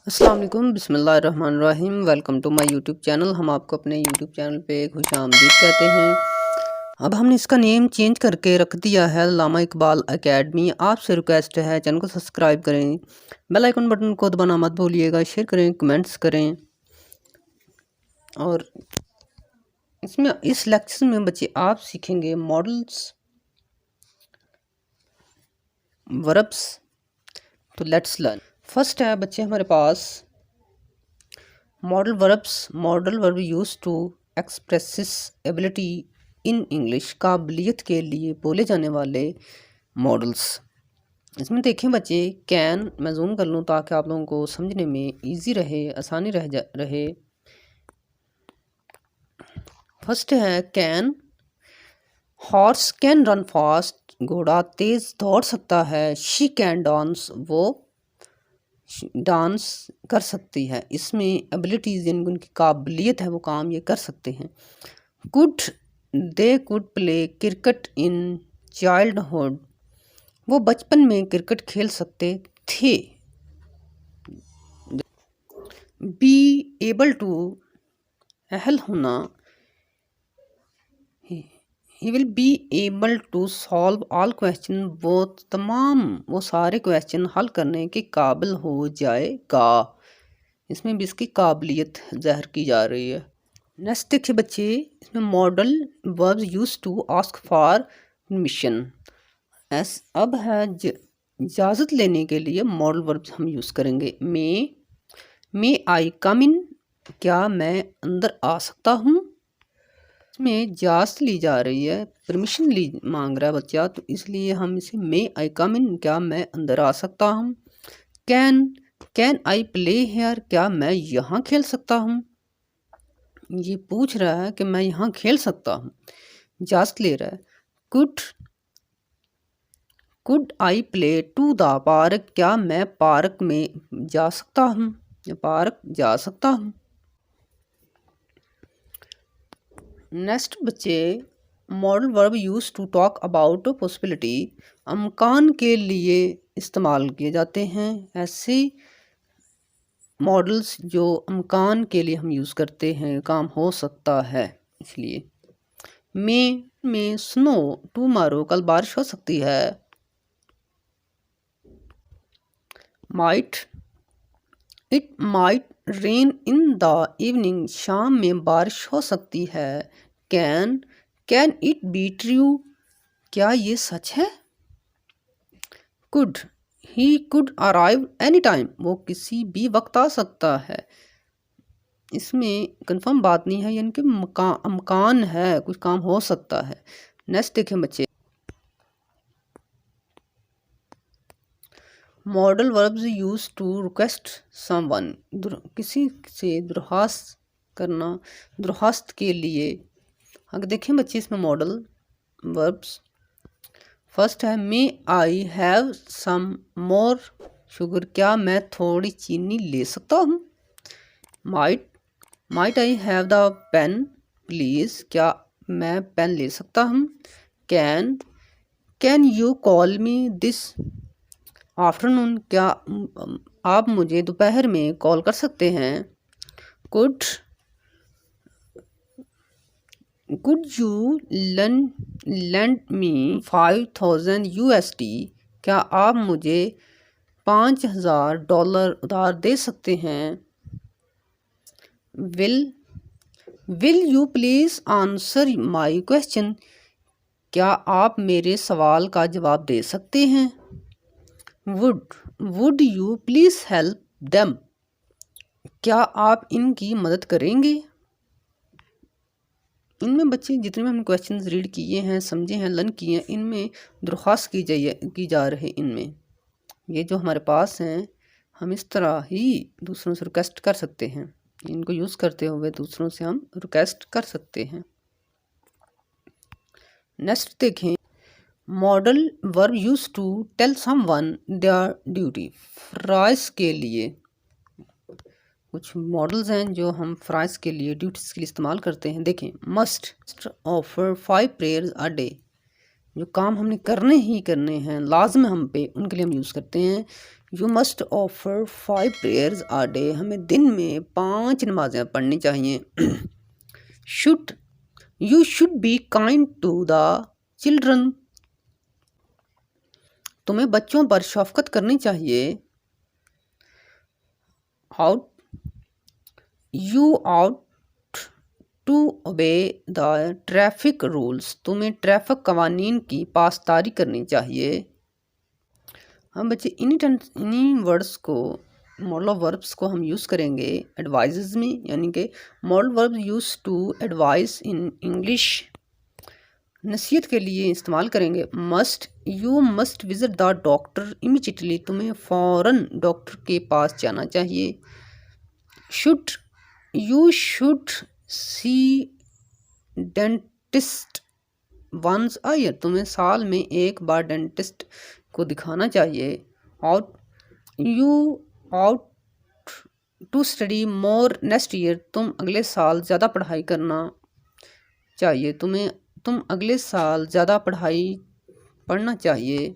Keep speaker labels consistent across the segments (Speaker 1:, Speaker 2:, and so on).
Speaker 1: अस्सलाम वालेकुम बिस्मिल्लाहिर्रहमानिर्रहीम। Welcome to my YouTube channel. हम आपको अपने यूट्यूब चैनल पे खुशामदीद कहते हैं। अब हमने इसका नेम चेंज करके रख दिया है अल्लामा इकबाल एकेडमी। आपसे रिक्वेस्ट है चैनल को सब्सक्राइब करें, बेल आइकन बटन को दबाना मत भूलिएगा, शेयर करें, कमेंट्स करें। और इसमें इस लेक्चर में बच्चे आप सीखेंगे मॉडल्स, वर्ब्स। तो लेट्स लर्न। फर्स्ट है बच्चे हमारे पास modal verbs. Modal verb use to expresses ability in English, काबिलियत के लिए बोले जाने वाले मॉडल्स। इसमें देखें बच्चे, कैन, मैं जूम कर लूँ ताकि आप लोगों को समझने में इजी रहे, आसानी रहे। फर्स्ट है can. Horse can run fast, घोड़ा तेज दौड़ सकता है। शी कैन डांस, वो डांस कर सकती है। इसमें एबिलिटीज़ यानी उनकी काबिलियत है, वो काम ये कर सकते हैं। Could, they could play cricket in childhood, वो बचपन में क्रिकेट खेल सकते थे। बी एबल टू, अहल होना, he will be able to solve all question, वो सारे क्वेश्चन हल करने के काबिल हो जाएगा। इसमें भी इसकी काबिलियत ज़ाहिर की जा रही है। नेक्स्ट देखिए बच्चे, इसमें modal verbs use to ask for permission. अब है इजाज़त लेने के लिए मॉडल वर्ब्स हम यूज़ करेंगे। मे आई कम इन, क्या मैं अंदर आ सकता हूँ। इसमें इजाज़त ली जा रही है, परमिशन मांग रहा है बच्चा, तो इसलिए हम इसे मे आई कम इन, क्या मैं अंदर आ सकता हूँ। कैन आई प्ले हेयर, क्या मैं यहाँ खेल सकता हूँ। ये पूछ रहा है कि मैं यहाँ खेल सकता हूँ, इजाज़त ले रहा है। Could I play to the park, क्या मैं पार्क में जा सकता हूँ या पार्क जा सकता हूँ। नेक्स्ट बच्चे, modal verb use to talk about possibility, अमकान के लिए इस्तेमाल किए जाते हैं। ऐसे मॉडल्स जो अमकान के लिए हम यूज़ करते हैं, काम हो सकता है इसलिए। में स्नो टुमारो, कल बारिश हो सकती है। It might rain in the evening, शाम में बारिश हो सकती है। कैन इट बी ट्रू, क्या ये सच है। He could arrive any time, वो किसी भी वक्त आ सकता है। इसमें कंफर्म बात नहीं है, यानी कि अमकान है, कुछ काम हो सकता है। नेक्स्ट देखें बच्चे, model verbs use to request someone, किसी से दरख्वास्त करना, दरख्वास्त के लिए। अगर देखें बच्चे इसमें मॉडल वर्ब्स, फर्स्ट है मे I have some more sugar, क्या मैं थोड़ी चीनी ले सकता हूँ। Might I have the pen please, क्या मैं पेन ले सकता हूँ। Can you call me this afternoon, क्या आप मुझे दोपहर में कॉल कर सकते हैं। कुड यू लेंड मी $5,000, क्या आप मुझे $5,000 उधार दे सकते हैं। Will you please answer my question, क्या आप मेरे सवाल का जवाब दे सकते हैं। Would you please help them, क्या आप इनकी मदद करेंगे। इनमें बच्चे जितने भी हमने क्वेश्चंस रीड किए हैं, समझे हैं, लर्न किए हैं, इनमें दरख्वास्त की जा रही। इनमें ये जो हमारे पास हैं, हम इस तरह ही दूसरों से रिक्वेस्ट कर सकते हैं। इनको यूज़ करते हुए दूसरों से हम रिक्वेस्ट कर सकते हैं। नेक्स्ट देखें, modal verb use to tell someone their duty, फ़राइज़ के लिए कुछ मॉडल्स हैं जो हम फ़राइज़ के लिए, ड्यूटीज़ के लिए इस्तेमाल करते हैं। देखें, must offer 5 prayers a day, जो काम हमने करने ही करने हैं, लाजम हम पे, उनके लिए हम यूज़ करते हैं you must offer 5 prayers a day, हमें दिन में 5 नमाजें पढ़नी चाहिए। Should you should be kind to the children, तुम्हें बच्चों पर शफकत करनी चाहिए। Ought you ought to obey the traffic rules, तुम्हें ट्रैफिक कवानीन की पासदारी करनी चाहिए। हम बच्चे इन्हीं वर्ड्स को, मॉडल ऑफ वर्ब्स को हम यूज़ करेंगे एडवाइजेज में, यानी कि model verb use to advice in English, नसीहत के लिए इस्तेमाल करेंगे। Must you must visit the doctor immediately, तुम्हें फ़ौरन डॉक्टर के पास जाना चाहिए। Should you should see dentist once a year, तुम्हें साल में एक बार डेंटिस्ट को दिखाना चाहिए। Ought you ought to study more next year, तुम अगले साल ज़्यादा पढ़ाई करना चाहिए, तुम अगले साल ज़्यादा पढ़ना चाहिए।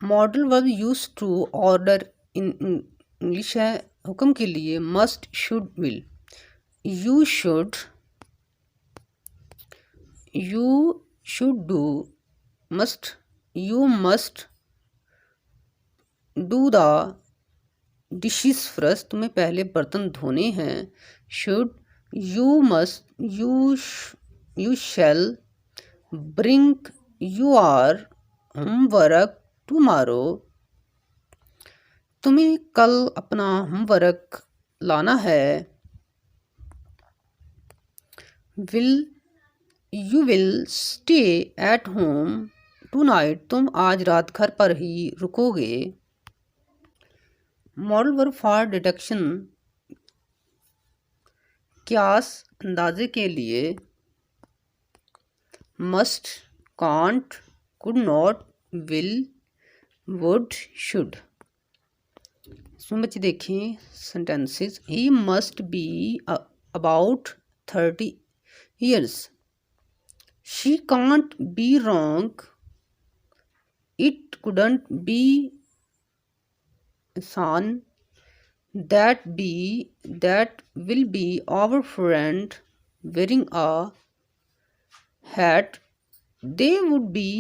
Speaker 1: Model verb use to order in English है हुक्म के लिए must should will. You should do, must you must do the dishes first, तुम्हें पहले बर्तन धोने हैं। Should you must you shall bring your homework tomorrow, तुम्हें कल अपना होमवर्क लाना है। You will stay at home tonight, तुम आज रात घर पर ही रुकोगे। मॉडल वर्ब फॉर डिडक्शन, क्यास अंदाजे के लिए must, can't, could not, will, would, should. इसमें बच्चे देखें sentences. He must be about 30 years, she can't be wrong, it couldn't be son, that will be our friend wearing a hat, they would be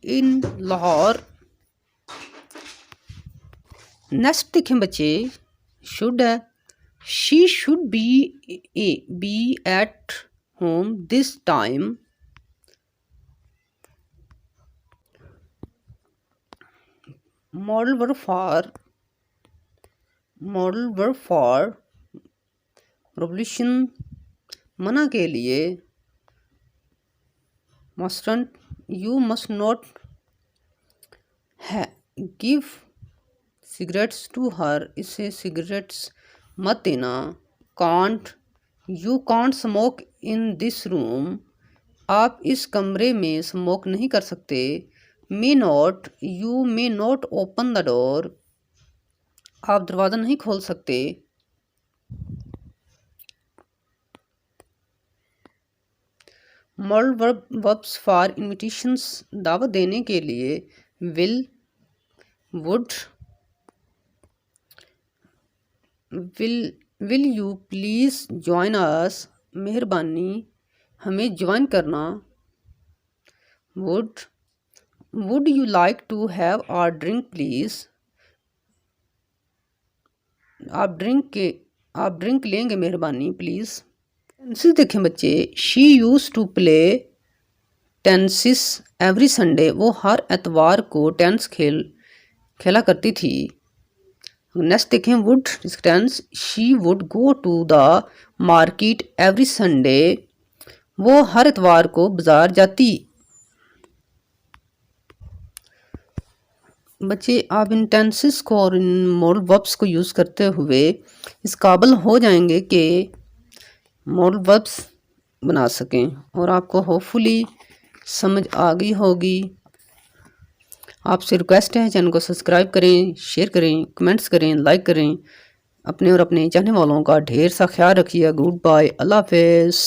Speaker 1: in Lahore. Next देखें बच्चे, should है, she should be at home this time. Model verb for prohibition, मना के लिए mustn't, you must not give cigarettes to her, इसे cigarettes मत देना। Can't you can't smoke in this room, आप इस कमरे में स्मोक नहीं कर सकते। May not you may not open the door, आप दरवाज़ा नहीं खोल सकते। मॉडल वर्ब्स फॉर इन्विटेशंस, दावत देने के लिए will, would, will you please join us, मेहरबानी हमें ज्वाइन करना। Would you like to have a drink please, आप ड्रिंक लेंगे मेहरबानी प्लीज़। टेंसेस देखें बच्चे, she use to play tennis every Sunday, वो हर एतवार को टेंस खेला करती थी। नेक्स्ट देखें would tense, she would go to the market every Sunday, वो हर एतवार को बाजार जाती। बच्चे आप इन टेंसेस को और इन मॉडल वर्ब्स को यूज़ करते हुए इस काबिल हो जाएंगे कि मॉडल वर्ब्स बना सकें, और आपको होपफुली समझ आ गई होगी। आपसे रिक्वेस्ट है चैनल को सब्सक्राइब करें, शेयर करें, कमेंट्स करें, लाइक करें। अपने और अपने चाहने वालों का ढेर सा ख्याल रखिए। गुड बाय, अल्लाह हाफ़िज़।